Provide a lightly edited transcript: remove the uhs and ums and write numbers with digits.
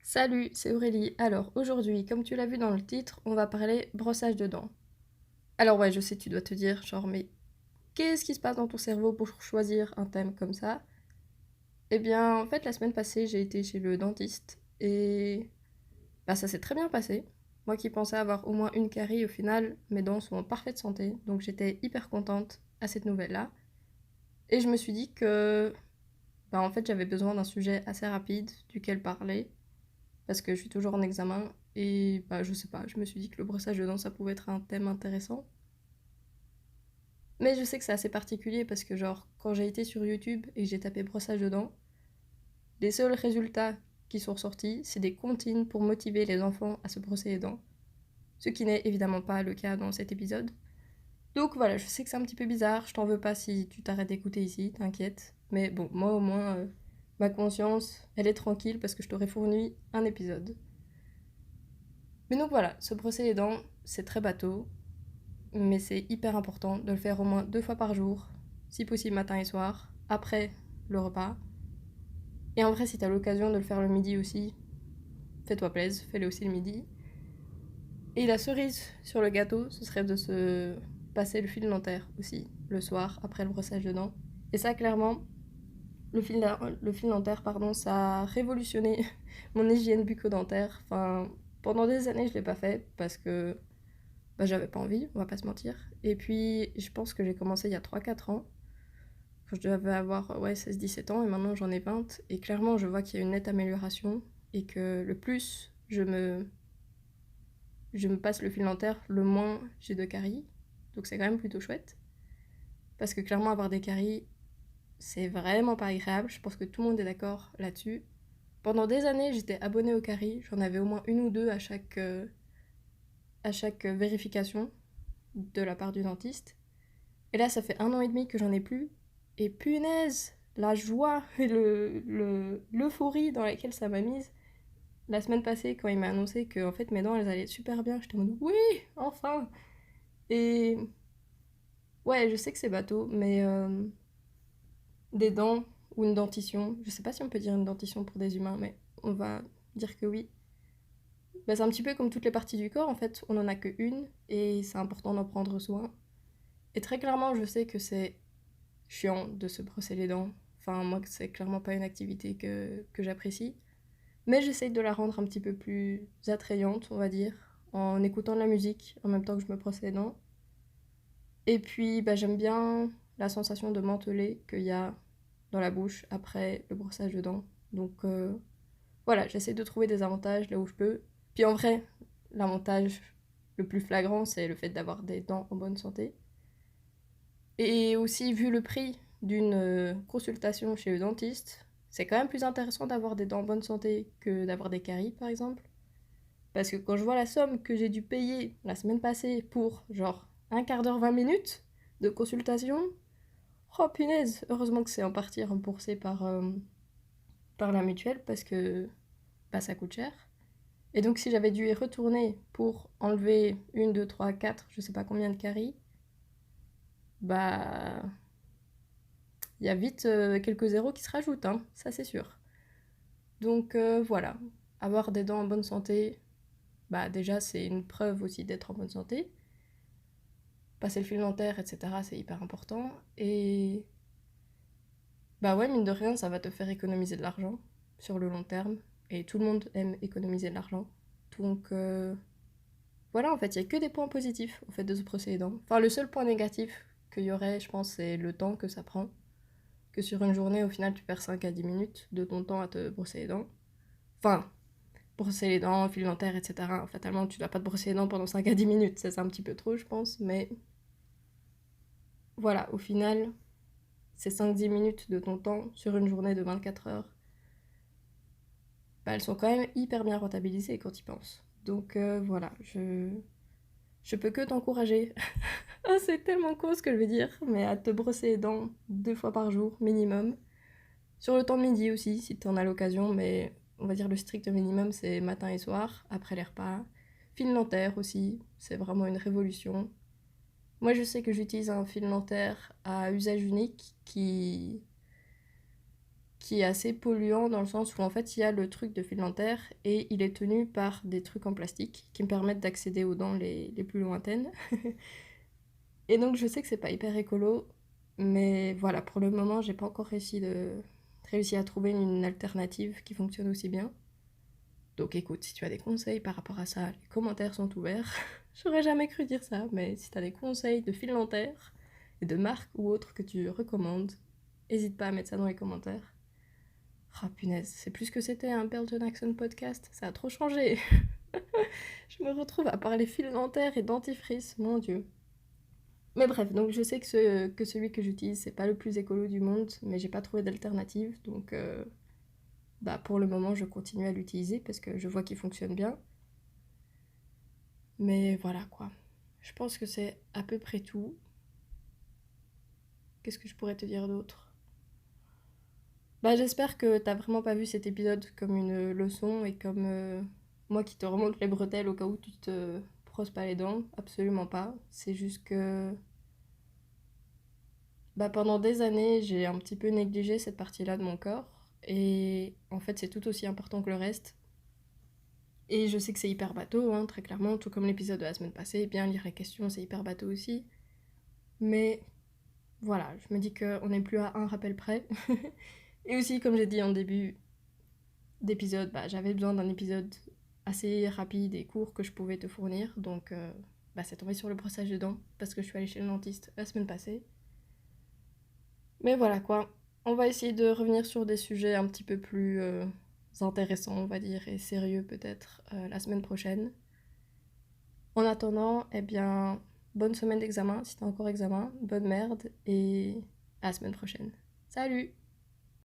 Salut, c'est Aurélie. Alors aujourd'hui, comme tu l'as vu dans le titre, on va parler brossage de dents. Alors ouais, je sais, tu dois te dire, genre, mais qu'est-ce qui se passe dans ton cerveau pour choisir un thème comme ça? Eh bien, en fait, la semaine passée, j'ai été chez le dentiste et bah, ça s'est très bien passé. Moi qui pensais avoir au moins une carie, au final, mes dents sont en parfaite santé, donc j'étais hyper contente à cette nouvelle-là. Et je me suis dit que, bah, en fait, j'avais besoin d'un sujet assez rapide duquel parler parce que je suis toujours en examen et bah je sais pas, je me suis dit que le brossage de dents ça pouvait être un thème intéressant. Mais je sais que c'est assez particulier parce que genre quand j'ai été sur YouTube et que j'ai tapé brossage de dents, les seuls résultats qui sont ressortis, c'est des comptines pour motiver les enfants à se brosser les dents, ce qui n'est évidemment pas le cas dans cet épisode. Donc voilà, je sais que c'est un petit peu bizarre, je t'en veux pas si tu t'arrêtes d'écouter ici, t'inquiète. Mais bon, moi au moins, ma conscience, elle est tranquille parce que je t'aurais fourni un épisode. Mais donc voilà, se brosser les dents, c'est très bateau, mais c'est hyper important de le faire au moins 2 fois par jour, si possible matin et soir, après le repas. Et en vrai, si t'as l'occasion de le faire le midi aussi, fais-toi plaisir, fais-le aussi le midi. Et la cerise sur le gâteau, ce serait de se passer le fil dentaire aussi, le soir, après le brossage de dents. Et ça, clairement, le fil dentaire, pardon, ça a révolutionné mon hygiène bucco-dentaire. Enfin, pendant des années, je l'ai pas fait parce que bah, j'avais pas envie, on va pas se mentir. Et puis, je pense que j'ai commencé il y a 3 4 ans, quand je devais avoir ouais, 16 17 ans, et maintenant j'en ai 20. Et clairement, je vois qu'il y a une nette amélioration, et que le plus je me passe le fil dentaire, le moins j'ai de caries. Donc c'est quand même plutôt chouette. Parce que clairement, avoir des caries, c'est vraiment pas agréable. Je pense que tout le monde est d'accord là-dessus. Pendant des années, j'étais abonnée aux caries. J'en avais au moins une ou deux à chaque vérification de la part du dentiste. Et là, ça fait 1 an et demi que j'en ai plus. Et punaise, la joie et l'euphorie dans laquelle ça m'a mise. La semaine passée, quand il m'a annoncé que en fait, mes dents, elles allaient super bien, j'étais en mode oui, enfin. Et ouais, je sais que c'est bateau, mais des dents ou une dentition, je sais pas si on peut dire une dentition pour des humains, mais on va dire que oui. Bah, c'est un petit peu comme toutes les parties du corps, en fait, on en a qu'une, et c'est important d'en prendre soin. Et très clairement, je sais que c'est chiant de se brosser les dents. Enfin, moi, c'est clairement pas une activité que j'apprécie. Mais j'essaye de la rendre un petit peu plus attrayante, on va dire, en écoutant de la musique en même temps que je me brosse les dents. Et puis, bah, j'aime bien la sensation de menteler qu'il y a dans la bouche après le brossage de dents. Donc voilà, j'essaie de trouver des avantages là où je peux. Puis en vrai, l'avantage le plus flagrant, c'est le fait d'avoir des dents en bonne santé. Et aussi, vu le prix d'une consultation chez le dentiste, c'est quand même plus intéressant d'avoir des dents en bonne santé que d'avoir des caries, par exemple. Parce que quand je vois la somme que j'ai dû payer la semaine passée pour, genre, un quart d'heure, 20 minutes de consultation, oh punaise, heureusement que c'est en partie remboursé par la mutuelle parce que bah, ça coûte cher. Et donc, si j'avais dû y retourner pour enlever une, deux, trois, quatre, je sais pas combien de caries, bah il y a vite quelques zéros qui se rajoutent, hein, ça c'est sûr. Donc voilà, avoir des dents en bonne santé, bah déjà c'est une preuve aussi d'être en bonne santé. Passer le fil dentaire, etc., c'est hyper important. Et bah ouais, mine de rien, ça va te faire économiser de l'argent sur le long terme. Et tout le monde aime économiser de l'argent. Donc voilà, en fait, il n'y a que des points positifs au fait de se brosser les dents. Enfin, le seul point négatif qu'il y aurait, je pense, c'est le temps que ça prend. Que sur une journée, au final, tu perds 5 à 10 minutes de ton temps à te brosser les dents. Enfin, brosser les dents, fil dentaire, etc. Fatalement, tu dois pas te brosser les dents pendant 5 à 10 minutes, ça c'est un petit peu trop, je pense, mais voilà, au final, ces 5 10 minutes de ton temps sur une journée de 24 heures, bah, elles sont quand même hyper bien rentabilisées quand tu y penses. Donc voilà, je peux que t'encourager. Ah, c'est tellement con ce que je veux dire, mais à te brosser les dents 2 fois par jour minimum. Sur le temps de midi aussi, si tu en as l'occasion, mais on va dire le strict minimum, c'est matin et soir, après les repas. Fil dentaire aussi, c'est vraiment une révolution. Moi, je sais que j'utilise un fil dentaire à usage unique qui est assez polluant dans le sens où en fait il y a le truc de fil dentaire et il est tenu par des trucs en plastique qui me permettent d'accéder aux dents les plus lointaines. Et donc je sais que c'est pas hyper écolo, mais voilà, pour le moment j'ai pas encore réussi à trouver une alternative qui fonctionne aussi bien. Donc écoute, si tu as des conseils par rapport à ça, les commentaires sont ouverts. J'aurais jamais cru dire ça, mais si tu as des conseils de fil dentaire et de marques ou autres que tu recommandes, n'hésite pas à mettre ça dans les commentaires. Ah punaise, c'est plus ce que c'était un Belgian Accent podcast, ça a trop changé. Je me retrouve à parler fil dentaire et dentifrice, mon dieu. Mais bref, donc je sais que celui que j'utilise, c'est pas le plus écolo du monde, mais j'ai pas trouvé d'alternative, donc bah pour le moment je continue à l'utiliser parce que je vois qu'il fonctionne bien. Mais voilà quoi. Je pense que c'est à peu près tout. Qu'est-ce que je pourrais te dire d'autre? Bah j'espère que t'as vraiment pas vu cet épisode comme une leçon et comme moi qui te remonte les bretelles au cas où tu te brosses pas les dents. Absolument pas. C'est juste que bah, pendant des années j'ai un petit peu négligé cette partie-là de mon corps. Et en fait c'est tout aussi important que le reste. Et je sais que c'est hyper bateau, hein, très clairement, tout comme l'épisode de la semaine passée. Bien lire les questions, c'est hyper bateau aussi. Mais voilà, je me dis qu'on n'est plus à un rappel près. Et aussi, comme j'ai dit en début d'épisode, bah, j'avais besoin d'un épisode assez rapide et court que je pouvais te fournir. Donc, bah, c'est tombé sur le brossage de dents parce que je suis allée chez le dentiste la semaine passée. Mais voilà quoi, on va essayer de revenir sur des sujets un petit peu plus intéressants, on va dire, et sérieux peut-être la semaine prochaine. En attendant, eh bien, bonne semaine d'examen, si t'as encore examen, bonne merde, et à la semaine prochaine. Salut!